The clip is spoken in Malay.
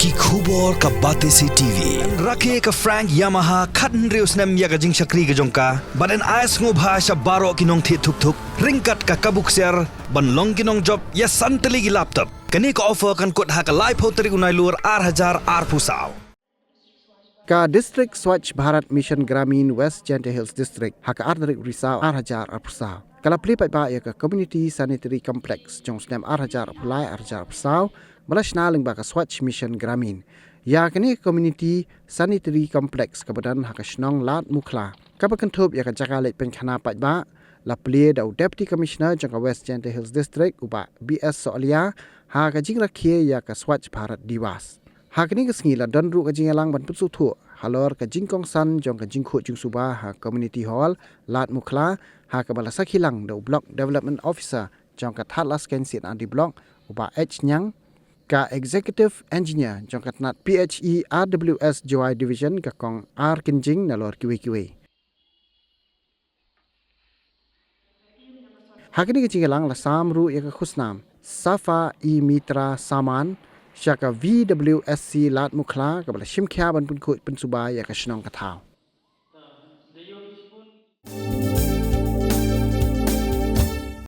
ki khubor ka bate si TV rakhe ka Frank Yamaha khan reus nem ya ga jing shakri ga jongka baden ais ngo bha sha baro kinong thi thuk thuk ringkat ka kabuk ser ban long kinong job ya santali gi laptop kani ka offer kan kot ha ka live hoteri unai lur 8000 ar pusau ka district Swachh Bharat Mission Gramin West Gentle Hills District haka ardrik risau 8000 arpusau kala pli pai ba ya ka community sanitary complex jong snem 8000 Plie 8000 arpusau malashna ling ba ka Swachh Mission Gramin ya kani community sanitary complex ka badan haka snong lat Mukhla ka ba kan thop ya ka jaga le pen khana pai ba la pli da deputy commissioner jong ka West Gentle Hills District uba BS Solia ha ka jing rakhe ya ka Swachh Bharat Diwas hakni ka sngi la don ru ka jingalang ban putsu thu halor ka jingkong san jong ka jingkho jing suba ha community hall lat Mukhla ha ka bala sakhilang do block development officer jong ka thatlas ken sit anti block uba H nyang ka executive engineer jong ka nat PHE RWS Joy division ka kong R kinjing na lor kiwe hakni ka jingalang la samru ya ka khusnam Safa e Mitra Saman Shaka VWSC Lat Mukhla kabala shimkhya ban pun ko pun suba ya ka shnong ka thau